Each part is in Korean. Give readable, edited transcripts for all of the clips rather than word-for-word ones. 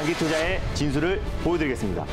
만기 투자의 진수를 보여드리겠습니다.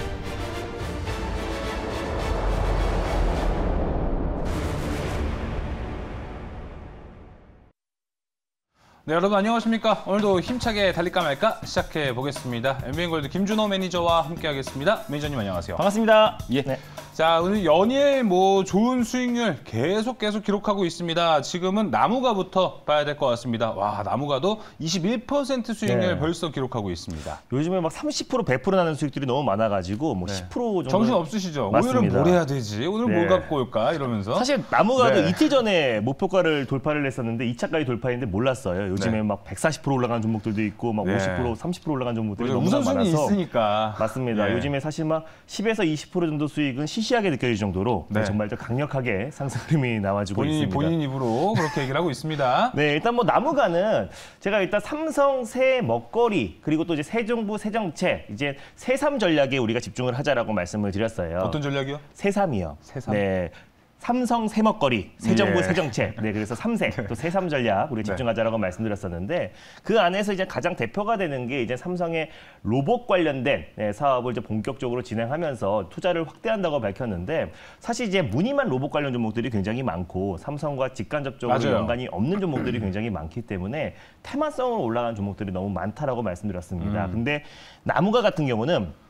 네, 여러분 안녕하십니까? 오늘도 힘차게 달릴까 말까 시작해 보겠습니다. MBN골드 김준호 매니저와 함께하겠습니다. 매니저님 안녕하세요. 반갑습니다. 예. 네. 자, 오늘 연일 좋은 수익률 계속 기록하고 있습니다. 지금은 나무가부터 봐야 될 것 같습니다. 와, 나무가도 21% 수익률 네. 벌써 기록하고 있습니다. 요즘에 막 30%, 100% 나는 수익들이 너무 많아가지고 뭐 10% 정도 정신 없으시죠? 맞습니다. 오늘은 뭘 해야 되지? 오늘 뭘 네. 갖고 올까? 이러면서. 사실 나무가도 네. 이틀 전에 목표가를 돌파를 했었는데 2차까지 돌파했는데 몰랐어요. 요즘에 네. 막 140% 올라가는 종목들도 있고 막 네. 50%, 30% 올라가는 종목들이 너무 우선순위 많아서 있으니까. 맞습니다. 네. 요즘에 사실 막 10에서 20% 정도 수익은 시시하게 느껴질 정도로 네. 정말 좀 강력하게 상승 흐름이 나와주고 있습니다. 본인 입으로 그렇게 얘기를 하고 있습니다. 네, 일단 뭐 나무가는 제가 일단 삼성 새 먹거리 그리고 또 이제 새 정부 새 정책 이제 새삼 전략에 우리가 집중을 하자라고 말씀을 드렸어요. 어떤 전략이요? 새삼이요. 새삼? 네. 삼성 새 먹거리, 새 정부 예. 새 정책. 네, 그래서 3세, 또 새삼 전략 우리 집중하자라고 말씀드렸었는데 그 안에서 이제 가장 대표가 되는 게 이제 삼성의 로봇 관련된 사업을 이제 본격적으로 진행하면서 투자를 확대한다고 밝혔는데 사실 이제 무늬만 로봇 관련 종목들이 굉장히 많고 삼성과 직간접적으로 맞아요. 연관이 없는 종목들이 굉장히 많기 때문에 테마성으로 올라간 종목들이 너무 많다라고 말씀드렸습니다. 근데 나무가 같은 경우는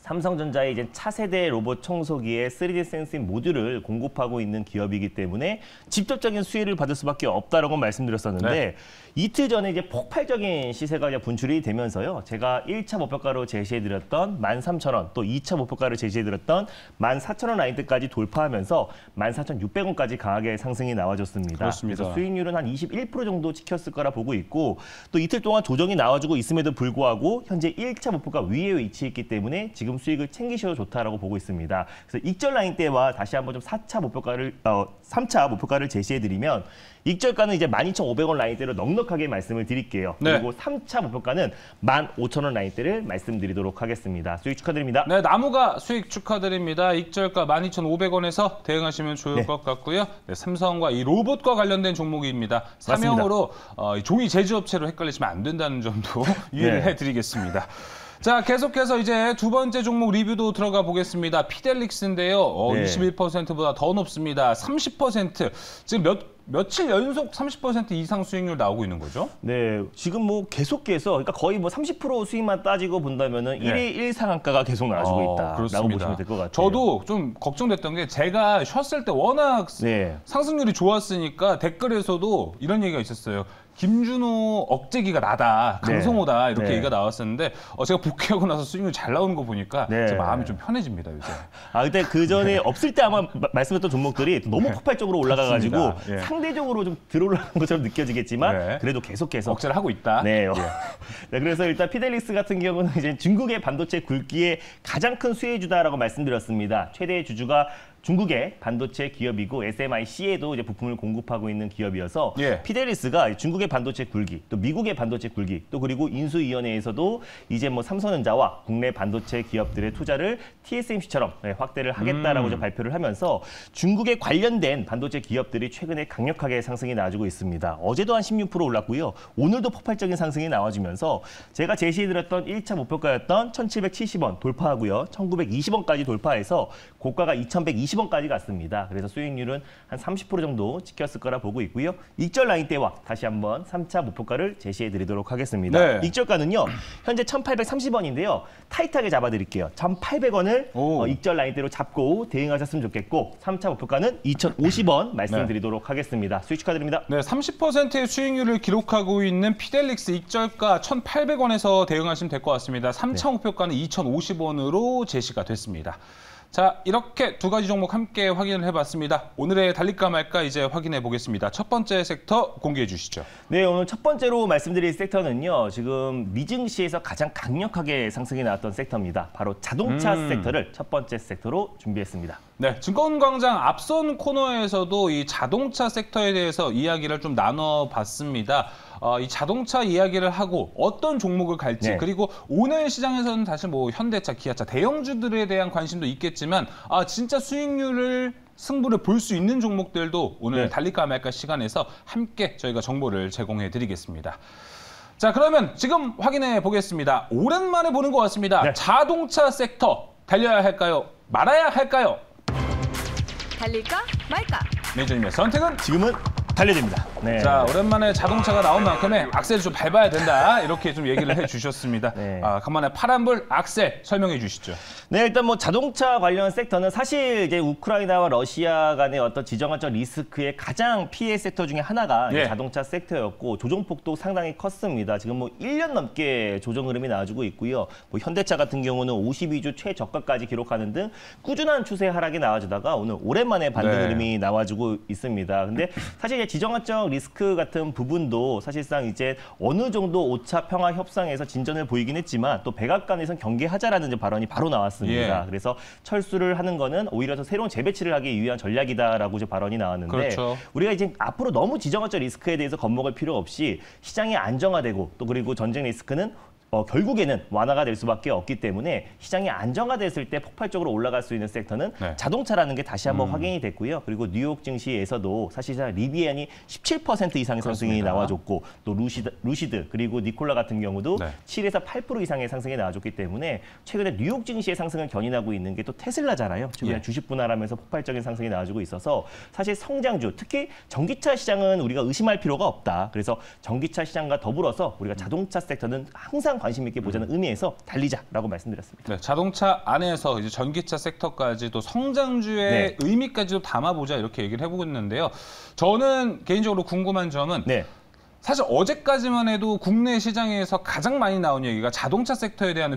삼성전자의 이제 차세대 로봇 청소기에 3D 센싱 모듈을 공급하고 있는 기업이기 때문에 직접적인 수혜를 받을 수밖에 없다라고 말씀드렸었는데 네. 이틀 전에 이제 폭발적인 시세가 이제 분출이 되면서요. 제가 1차 목표가로 제시해드렸던 13,000원, 또 2차 목표가를 제시해드렸던 14,000원 라인대까지 돌파하면서 14,600원까지 강하게 상승이 나와줬습니다. 그렇습니다. 그래서 수익률은 한 21% 정도 지켰을 거라 보고 있고 또 이틀 동안 조정이 나와주고 있음에도 불구하고 현재 1차 목표가 위에 위치했기 때문에 지금 수익을 챙기셔도 좋다라고 보고 있습니다. 그래서 익절 라인대와 다시 한번 좀 3차 목표가를 제시해드리면 익절가는 이제 12,500원 라인대로 넉넉하게 말씀을 드릴게요. 네. 그리고 3차 목표가는 15,000원 라인대를 말씀드리도록 하겠습니다. 수익 축하드립니다. 네, 나무가 수익 축하드립니다. 익절가 12,500원에서 대응하시면 좋을 네. 것 같고요. 네, 삼성과 이 로봇과 관련된 종목입니다. 사명으로 종이 제조업체로 헷갈리시면 안 된다는 점도 유의를 네. 해드리겠습니다. 자, 계속해서 이제 두 번째 종목 리뷰도 들어가 보겠습니다. 피델릭스인데요. 네. 21%보다 더 높습니다. 30%. 지금 며칠 연속 30% 이상 수익률 나오고 있는 거죠? 네, 지금 뭐 계속해서 그러니까 거의 뭐 30% 수익만 따지고 본다면은 네. 1회 1 상한가가 계속 나와주고 있다라고 그렇습니다. 보시면 될 것 같아요. 저도 좀 걱정됐던 게 제가 쉬었을 때 워낙 네. 상승률이 좋았으니까 댓글에서도 이런 얘기가 있었어요. 김준호 억제기가 나다, 강성호다 이렇게 네. 얘기가 나왔었는데 제가 복귀하고 나서 수익률 잘 나오는 거 보니까 네. 제 마음이 좀 편해집니다, 요새. 근데 그 전에 없을 때 아마 말씀했던 종목들이 너무 폭발적으로 올라가가지고 맞습니다. 예. 상대적으로 좀 들어올라간 것처럼 느껴지겠지만 네. 그래도 계속해서 억제를 하고 있다. 네. 네, 그래서 일단 피델릭스 같은 경우는 이제 중국의 반도체 굵기의 가장 큰 수혜주다라고 말씀드렸습니다. 최대 주주가 중국의 반도체 기업이고 SMIC에도 이제 부품을 공급하고 있는 기업이어서 예. 피델리스가 중국의 반도체 굵기, 또 미국의 반도체 굵기, 또 그리고 인수위원회에서도 이제 뭐 삼성전자와 국내 반도체 기업들의 투자를 TSMC처럼 확대를 하겠다라고 이제 발표를 하면서 중국에 관련된 반도체 기업들이 최근에 강력하게 상승이 나와주고 있습니다. 어제도 한 16% 올랐고요. 오늘도 폭발적인 상승이 나와주면서 제가 제시해드렸던 1차 목표가였던 1,770원 돌파하고요. 1,920원까지 돌파해서 고가가 2,120원까지 갔습니다. 그래서 수익률은 한 30% 정도 지켰을 거라 보고 있고요. 익절 라인대와 다시 한번 3차 목표가를 제시해드리도록 하겠습니다. 네. 익절가는요. 현재 1,830원인데요. 타이트하게 잡아드릴게요. 1,800원을 익절 라인대로 잡고 대응하셨으면 좋겠고 3차 목표가는 2,050원 말씀드리도록 하겠습니다. 수익 축하드립니다. 네, 30%의 수익률을 기록하고 있는 피델릭스 익절가 1,800원에서 대응하시면 될 것 같습니다. 3차 목표가는 2,050원으로 제시가 됐습니다. 자, 이렇게 두 가지 종목 함께 확인을 해봤습니다. 오늘의 달릴까 말까 이제 확인해 보겠습니다. 첫 번째 섹터 공개해 주시죠. 네, 오늘 첫 번째로 말씀드릴 섹터는요. 지금 미증시에서 가장 강력하게 상승이 나왔던 섹터입니다. 바로 자동차 섹터를 첫 번째 섹터로 준비했습니다. 네, 증권광장 앞선 코너에서도 이 자동차 섹터에 대해서 이야기를 좀 나눠봤습니다. 이 자동차 이야기를 하고 어떤 종목을 갈지 네. 그리고 오늘 시장에서는 사실 뭐 현대차, 기아차, 대형주들에 대한 관심도 있겠지만 진짜 수익률을 승부를 볼 수 있는 종목들도 오늘 달릴까 말까 시간에서 함께 저희가 정보를 제공해 드리겠습니다. 자, 그러면 지금 확인해 보겠습니다. 오랜만에 보는 것 같습니다. 네. 자동차 섹터 달려야 할까요? 말아야 할까요? 달릴까 말까? 매니저님의 선택은? 지금은 달려야 네. 자, 오랜만에 자동차가 나온 만큼의 악셀을 좀 밟아야 된다. 이렇게 좀 얘기를 해주셨습니다. 네. 간만에 파란불 악셀 설명해 주시죠. 네, 일단 뭐 자동차 관련 섹터는 사실 이제 우크라이나와 러시아 간의 어떤 지정학적 리스크의 가장 피해 섹터 중에 하나가 예. 자동차 섹터였고 조정폭도 상당히 컸습니다. 지금 뭐 1년 넘게 조정 흐름이 나와주고 있고요. 뭐 현대차 같은 경우는 52주 최저가까지 기록하는 등 꾸준한 추세 하락이 나와주다가 오늘 오랜만에 반등 네. 흐름이 나와주고 있습니다. 근데 사실 이제 지정학적 리스크 같은 부분도 사실상 이제 어느 정도 5차 평화 협상에서 진전을 보이긴 했지만 또 백악관에선 경계하자라는 이제 발언이 바로 나왔습니다. 예. 그래서 철수를 하는 거는 오히려 더 새로운 재배치를 하기 위한 전략이다라고 이제 발언이 나왔는데 그렇죠. 우리가 이제 앞으로 너무 지정학적 리스크에 대해서 겁먹을 필요 없이 시장이 안정화되고 또 그리고 전쟁 리스크는 결국에는 완화가 될 수밖에 없기 때문에 시장이 안정화됐을 때 폭발적으로 올라갈 수 있는 섹터는 네. 자동차라는 게 다시 한번 확인이 됐고요. 그리고 뉴욕 증시에서도 사실상 리비안이 17% 이상의 상승이 그렇습니다. 나와줬고 또 루시드 그리고 니콜라 같은 경우도 네. 7에서 8% 이상의 상승이 나와줬기 때문에 최근에 뉴욕 증시의 상승을 견인하고 있는 게 또 테슬라잖아요. 최근에 예. 주식 분할하면서 폭발적인 상승이 나와주고 있어서 사실 성장주, 특히 전기차 시장은 우리가 의심할 필요가 없다. 그래서 전기차 시장과 더불어서 우리가 자동차 섹터는 항상 관심 있게 보자는 의미에서 달리자라고 말씀드렸습니다. 네, 자동차 안에서 이제 전기차 섹터까지도 성장주의 네. 의미까지도 담아보자 이렇게 얘기를 해보고 있는데요. 저는 개인적으로 궁금한 점은 네. 사실 어제까지만 해도 국내 시장에서 가장 많이 나온 얘기가 자동차 섹터에 대한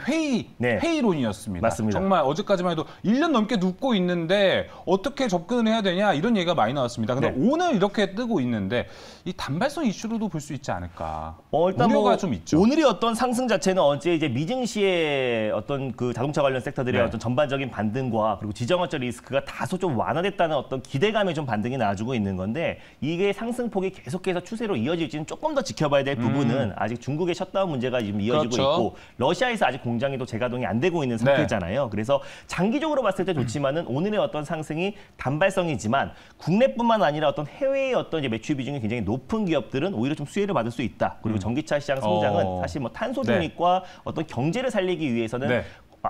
네. 회의론이었습니다. 맞습니다. 정말 어제까지만 해도 1년 넘게 눕고 있는데 어떻게 접근을 해야 되냐 이런 얘기가 많이 나왔습니다. 근데 네. 오늘 이렇게 뜨고 있는데 이 단발성 이슈로도 볼 수 있지 않을까. 일단 우려가 뭐 좀 있죠. 오늘의 어떤 상승 자체는 어제 이제 미증시의 어떤 그 자동차 관련 섹터들의 네. 어떤 전반적인 반등과 그리고 지정학적 리스크가 다소 좀 완화됐다는 어떤 기대감에 좀 반등이 나와주고 있는 건데 이게 상승폭이 계속해서 추세로 이어질지는 조금 더 지켜봐야 될 부분은 아직 중국의 셧다운 문제가 지금 이어지고 그렇죠. 있고 러시아에서 아직 공장이 또 재가동이 안 되고 있는 상태잖아요. 그래서 장기적으로 봤을 때 좋지만은 오늘의 어떤 상승이 단발성이지만 국내뿐만 아니라 어떤 해외의 어떤 이제 매출 비중이 굉장히 높은 기업들은 오히려 좀 수혜를 받을 수 있다. 그리고 전기차 시장 성장은 사실 뭐 탄소 중립과 어떤 경제를 살리기 위해서는 네.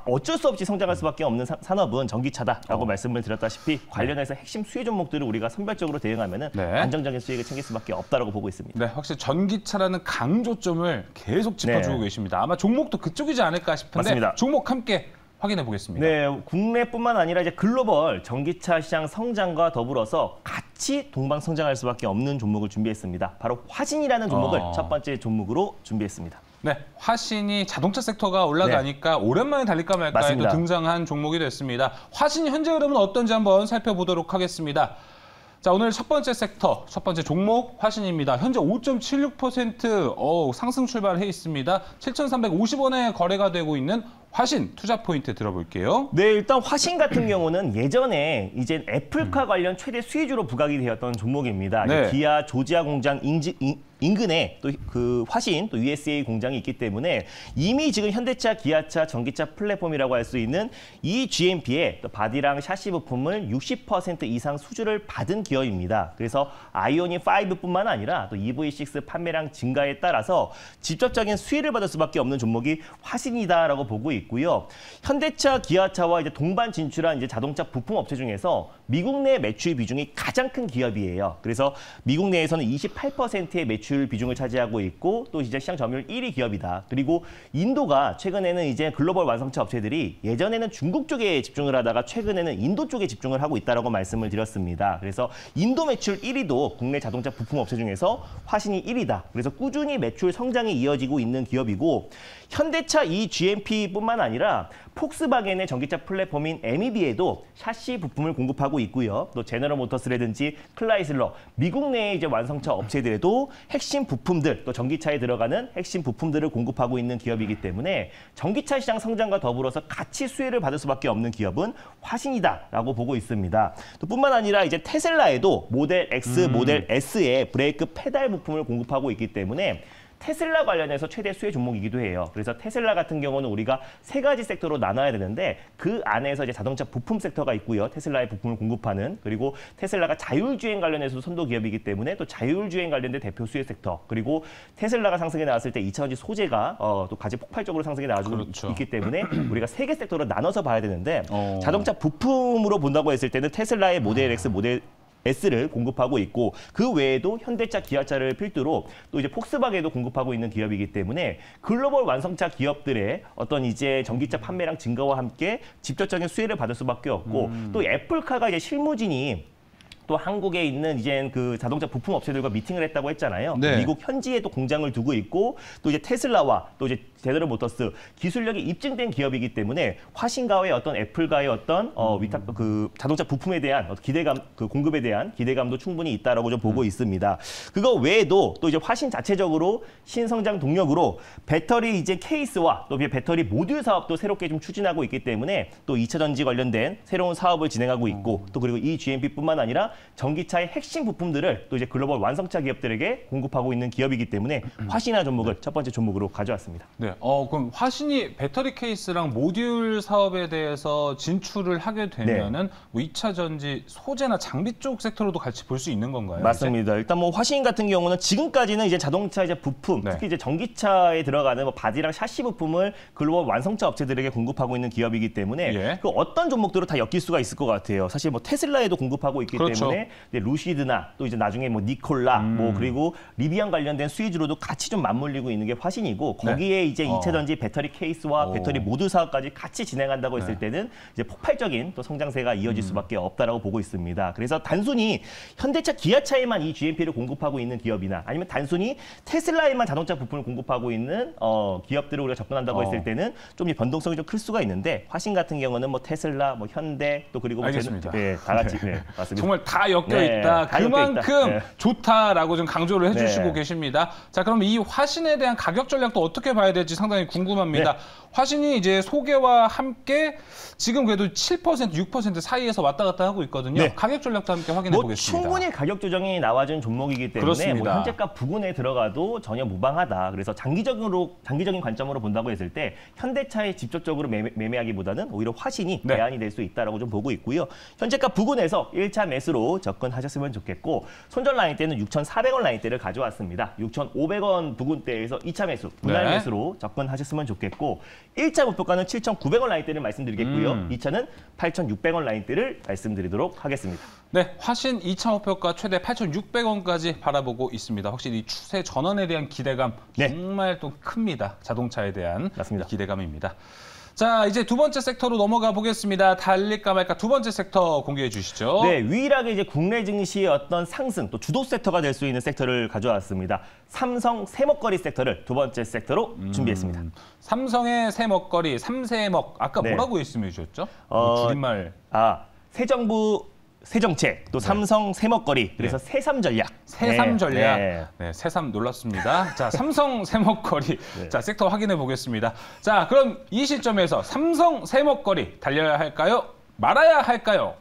어쩔 수 없이 성장할 수밖에 없는 산업은 전기차다라고 말씀을 드렸다시피 관련해서 핵심 수혜 종목들을 우리가 선별적으로 대응하면은 네. 안정적인 수익을 챙길 수밖에 없다라고 보고 있습니다. 네, 확실히 전기차라는 강조점을 계속 짚어주고 네. 계십니다. 아마 종목도 그쪽이지 않을까 싶은데 맞습니다. 종목 함께 확인해 보겠습니다. 네, 국내뿐만 아니라 이제 글로벌 전기차 시장 성장과 더불어서 같이 동방 성장할 수밖에 없는 종목을 준비했습니다. 바로 화신이라는 종목을 첫 번째 종목으로 준비했습니다. 네, 화신이 자동차 섹터가 올라가니까 오랜만에 달릴까 말까 해도 맞습니다. 등장한 종목이 됐습니다. 화신 현재 흐름은 어떤지 한번 살펴보도록 하겠습니다. 자, 오늘 첫 번째 섹터, 첫 번째 종목 화신입니다. 현재 5.76% 상승 출발해 있습니다. 7,350원에 거래가 되고 있는 화신 투자 포인트 들어볼게요. 네, 일단 화신 같은 경우는 예전에 이제 애플카 관련 최대 수혜주로 부각이 되었던 종목입니다. 네. 기아 조지아 공장 인근에 또 그 화신 또 USA 공장이 있기 때문에 이미 지금 현대차, 기아차, 전기차 플랫폼이라고 할 수 있는 이 GMP의 또 바디랑 샤시 부품을 60% 이상 수주를 받은 기업입니다. 그래서 아이오닉 5뿐만 아니라 또 EV6 판매량 증가에 따라서 직접적인 수혜를 받을 수밖에 없는 종목이 화신이다라고 보고 있고요. 현대차, 기아차와 이제 동반 진출한 이제 자동차 부품 업체 중에서 미국 내 매출 비중이 가장 큰 기업이에요. 그래서 미국 내에서는 28%의 매출 비중을 차지하고 있고 또 이제 시장 점유율 1위 기업이다. 그리고 인도가 최근에는 이제 글로벌 완성차 업체들이 예전에는 중국 쪽에 집중을 하다가 최근에는 인도 쪽에 집중을 하고 있다라고 말씀을 드렸습니다. 그래서 인도 매출 1위도 국내 자동차 부품 업체 중에서 화신이 1위다. 그래서 꾸준히 매출 성장이 이어지고 있는 기업이고 현대차 이 GMP뿐만 아니라 폭스바겐의 전기차 플랫폼인 MEB에도 샤시 부품을 공급하고 있고요. 또 제너럴 모터스라든지 클라이슬러, 미국 내의 이제 완성차 업체들에도 핵심 부품들, 또 전기차에 들어가는 핵심 부품들을 공급하고 있는 기업이기 때문에 전기차 시장 성장과 더불어서 같이 수혜를 받을 수밖에 없는 기업은 화신이다라고 보고 있습니다. 또 뿐만 아니라 이제 테슬라에도 모델 X, 모델 S의 브레이크 페달 부품을 공급하고 있기 때문에 테슬라 관련해서 최대 수혜 종목이기도 해요. 그래서 테슬라 같은 경우는 우리가 세 가지 섹터로 나눠야 되는데 그 안에서 이제 자동차 부품 섹터가 있고요. 테슬라의 부품을 공급하는 그리고 테슬라가 자율주행 관련해서도 선도 기업이기 때문에 또 자율주행 관련된 대표 수혜 섹터 그리고 테슬라가 상승에 나왔을 때 2차전지 소재가 또 가지 폭발적으로 상승에 나와주고 그렇죠. 있기 때문에 우리가 세 개 섹터로 나눠서 봐야 되는데 자동차 부품으로 본다고 했을 때는 테슬라의 모델 X, 모델 S를 공급하고 있고 그 외에도 현대차, 기아차를 필두로 또 이제 폭스바겐도 공급하고 있는 기업이기 때문에 글로벌 완성차 기업들의 어떤 이제 전기차 판매량 증가와 함께 직접적인 수혜를 받을 수밖에 없고 또 애플카가 이제 실무진이 또 한국에 있는 이제 그 자동차 부품 업체들과 미팅을 했다고 했잖아요. 네. 미국 현지에 또 공장을 두고 있고 또 이제 테슬라와 또 이제 제너럴 모터스 기술력이 입증된 기업이기 때문에 화신가의 어떤 애플과의 어떤 위탁 그 자동차 부품에 대한 기대감 그 공급에 대한 기대감도 충분히 있다라고 좀 보고 있습니다. 그거 외에도 또 이제 화신 자체적으로 신성장 동력으로 배터리 이제 케이스와 또 배터리 모듈 사업도 새롭게 좀 추진하고 있기 때문에 또 2차 전지 관련된 새로운 사업을 진행하고 있고 또 그리고 이 GMP뿐만 아니라 전기차의 핵심 부품들을 또 이제 글로벌 완성차 기업들에게 공급하고 있는 기업이기 때문에 화신화 종목을 첫 번째 종목으로 가져왔습니다. 네, 그럼 화신이 배터리 케이스랑 모듈 사업에 대해서 진출을 하게 되면은 뭐 2차 전지 소재나 장비 쪽 섹터로도 같이 볼 수 있는 건가요? 맞습니다. 일단 뭐 화신 같은 경우는 지금까지는 이제 자동차 이제 부품, 네. 특히 이제 전기차에 들어가는 뭐 바디랑 샤시 부품을 글로벌 완성차 업체들에게 공급하고 있는 기업이기 때문에 예. 그 어떤 종목들을 다 엮일 수가 있을 것 같아요. 사실 뭐 테슬라에도 공급하고 있기 그렇죠. 때문에 루시드나 또 이제 나중에 뭐 니콜라, 뭐 그리고 리비안 관련된 수위주로도 같이 좀 맞물리고 있는 게 화신이고 거기에 이제 2차 전지 배터리 케이스와 배터리 모듈 사업까지 같이 진행한다고 했을 때는 이제 폭발적인 또 성장세가 이어질 수밖에 없다라고 보고 있습니다. 그래서 단순히 현대차, 기아차에만 이 GMP를 공급하고 있는 기업이나 아니면 단순히 테슬라에만 자동차 부품을 공급하고 있는 기업들을 우리가 접근한다고 했을 때는 좀 변동성이 좀 클 수가 있는데 화신 같은 경우는 뭐 테슬라, 뭐 현대 또 그리고 뭐 알겠습니다. 다 같이 네, 맞습니다. 정말 다 엮여 네, 있다. 다 엮여 그만큼 있다. 네. 좋다라고 좀 강조를 해주시고 네. 계십니다. 자, 그럼 이 화신에 대한 가격 전략도 어떻게 봐야 될지 상당히 궁금합니다. 네. 화신이 이제 소개와 함께 지금 그래도 7%, 6% 사이에서 왔다 갔다 하고 있거든요. 네. 가격 전략도 함께 확인해 뭐 보겠습니다. 충분히 가격 조정이 나와준 종목이기 때문에 그렇습니다. 뭐 현재가 부근에 들어가도 전혀 무방하다. 그래서 장기적인 관점으로 본다고 했을 때 현대차에 직접적으로 매매하기보다는 오히려 화신이 네. 대안이 될 수 있다라고 좀 보고 있고요. 현재가 부근에서 1차 매수로 접근하셨으면 좋겠고 손절 라인대는 6,400원 라인대를 가져왔습니다. 6,500원 부근대에서 2차 매수, 분할 네. 매수로 접근하셨으면 좋겠고 1차 목표가는 7,900원 라인대를 말씀드리겠고요. 2차는 8,600원 라인대를 말씀드리도록 하겠습니다. 네, 화신 2차 목표가 최대 8,600원까지 바라보고 있습니다. 확실히 이 추세 전환에 대한 기대감 네. 정말 또 큽니다. 자동차에 대한 맞습니다. 기대감입니다. 자, 이제 두 번째 섹터로 넘어가 보겠습니다. 달릴까 말까 두 번째 섹터 공개해 주시죠. 네, 유일하게 이제 국내 증시의 어떤 상승 또 주도 섹터가 될 수 있는 섹터를 가져왔습니다. 삼성 새먹거리 섹터를 두 번째 섹터로 준비했습니다. 삼성의 새먹거리, 삼새먹. 아까 네. 뭐라고 말씀해 주셨죠? 줄임말. 새 정부 새 정책, 또 삼성 새먹거리, 그래서 새삼 전략. 새삼 전략. 네. 네, 새삼 놀랐습니다. 자, 삼성 새먹거리. 자, 섹터 확인해 보겠습니다. 자, 그럼 이 시점에서 삼성 새먹거리 달려야 할까요? 말아야 할까요?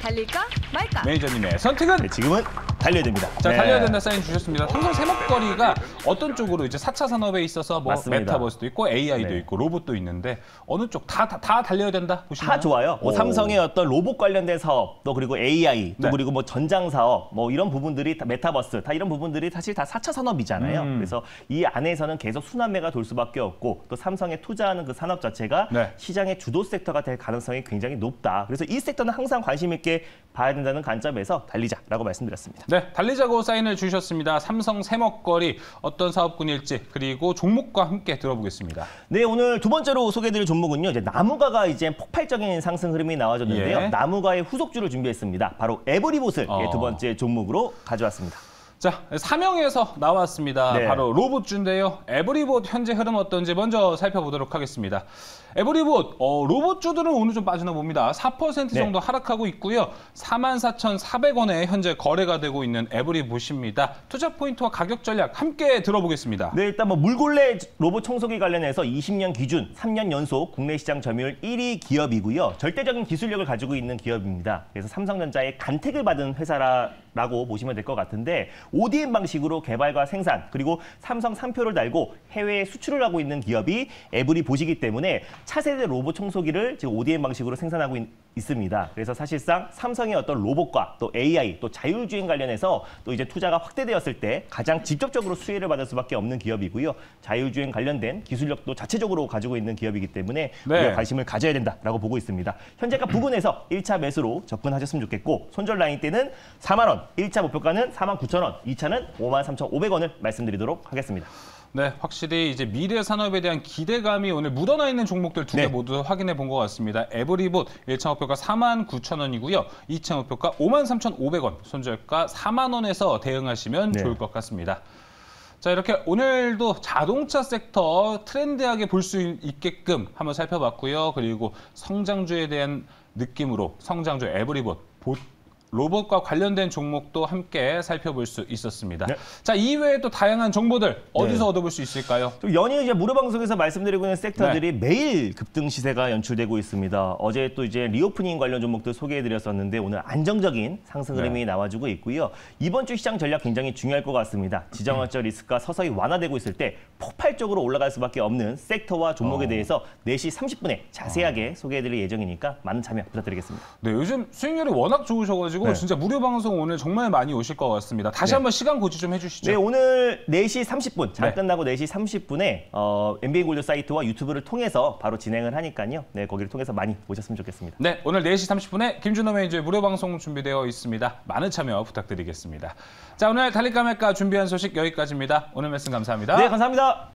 달릴까 말까? 매니저님의 선택은? 네, 지금은 달려야 됩니다. 자, 네. 달려야 된다 사인 주셨습니다. 삼성 새먹거리가 어떤 쪽으로 이제 4차 산업에 있어서 뭐 맞습니다. 메타버스도 있고 AI도 네. 있고 로봇도 있는데 어느 쪽 다 달려야 된다 보시나요? 다 좋아요. 뭐 오. 삼성의 어떤 로봇 관련된 사업, 또 그리고 AI, 또 네. 그리고 뭐 전장 사업, 뭐 이런 부분들이 다 메타버스, 다 이런 부분들이 사실 다 4차 산업이잖아요. 그래서 이 안에서는 계속 순환매가 돌 수밖에 없고 또 삼성에 투자하는 그 산업 자체가 네. 시장의 주도 섹터가 될 가능성이 굉장히 높다. 그래서 이 섹터는 항상 관심 있게 봐야 된다는 관점에서 달리자라고 말씀드렸습니다. 네, 달리자고 사인을 주셨습니다. 삼성 새먹거리 어떤 사업군일지 그리고 종목과 함께 들어보겠습니다. 네, 오늘 두 번째로 소개해드릴 종목은요. 이제 나무가가 이제 폭발적인 상승 흐름이 나와줬는데요. 예. 나무가의 후속주를 준비했습니다. 바로 에브리봇을 두 번째 종목으로 가져왔습니다. 자, 사명에서 나왔습니다. 네. 바로 로봇주인데요. 에브리봇 현재 흐름 어떤지 먼저 살펴보도록 하겠습니다. 에브리봇 로봇주들은 오늘 좀 빠지나 봅니다. 4% 정도 하락하고 있고요. 44,400원에 현재 거래가 되고 있는 에브리봇입니다. 투자 포인트와 가격 전략 함께 들어보겠습니다. 네, 일단 뭐 물걸레 로봇 청소기 관련해서 20년 기준 3년 연속 국내 시장 점유율 1위 기업이고요. 절대적인 기술력을 가지고 있는 기업입니다. 그래서 삼성전자의 간택을 받은 회사라고 보시면 될 것 같은데 ODM 방식으로 개발과 생산 그리고 삼성 상표를 달고 해외에 수출을 하고 있는 기업이 에브리봇이기 때문에 차세대 로봇 청소기를 지금 ODM 방식으로 생산하고 있습니다. 그래서 사실상 삼성의 어떤 로봇과 또 AI 또 자율주행 관련해서 또 이제 투자가 확대되었을 때 가장 직접적으로 수혜를 받을 수밖에 없는 기업이고요. 자율주행 관련된 기술력도 자체적으로 가지고 있는 기업이기 때문에 우리가 관심을 가져야 된다라고 보고 있습니다. 현재가 부근에서 1차 매수로 접근하셨으면 좋겠고 손절 라인 때는 4만 원, 1차 목표가는 49,000원, 2차는 53,500원을 말씀드리도록 하겠습니다. 네, 확실히 이제 미래 산업에 대한 기대감이 오늘 묻어나 있는 종목들 두 개 모두 확인해 본 것 같습니다. 에브리봇 1차 목표가 49,000원이고요. 2차 목표가 53,500원, 손절가 4만 원에서 대응하시면 좋을 것 같습니다. 자, 이렇게 오늘도 자동차 섹터 트렌디하게 볼 수 있게끔 한번 살펴봤고요. 그리고 성장주에 대한 느낌으로 성장주 에브리봇, 로봇과 관련된 종목도 함께 살펴볼 수 있었습니다. 자, 이외에 또 다양한 정보들 어디서 얻어볼 수 있을까요? 또 연이어 이제 무료 방송에서 말씀드리고 있는 섹터들이 매일 급등 시세가 연출되고 있습니다. 어제 또 이제 리오프닝 관련 종목들 소개해드렸었는데 오늘 안정적인 상승 흐름이 나와주고 있고요. 이번 주 시장 전략 굉장히 중요할 것 같습니다. 지정학적 리스크가 서서히 완화되고 있을 때 폭발적으로 올라갈 수밖에 없는 섹터와 종목에 대해서 4시 30분에 자세하게 소개해드릴 예정이니까 많은 참여 부탁드리겠습니다. 네, 요즘 수익률이 워낙 좋으셔가지고 진짜 무료 방송 오늘 정말 많이 오실 것 같습니다. 다시 한번 시간 고지 좀 해주시죠. 네, 오늘 4시 30분, 장 끝나고 4시 30분에 NBA 골드 사이트와 유튜브를 통해서 바로 진행을 하니까요. 네, 거기를 통해서 많이 오셨으면 좋겠습니다. 네, 오늘 4시 30분에 김준호 매니저의 무료 방송 준비되어 있습니다. 많은 참여 부탁드리겠습니다. 자, 오늘 달릴까 말까 준비한 소식 여기까지입니다. 오늘 말씀 감사합니다. 네, 감사합니다.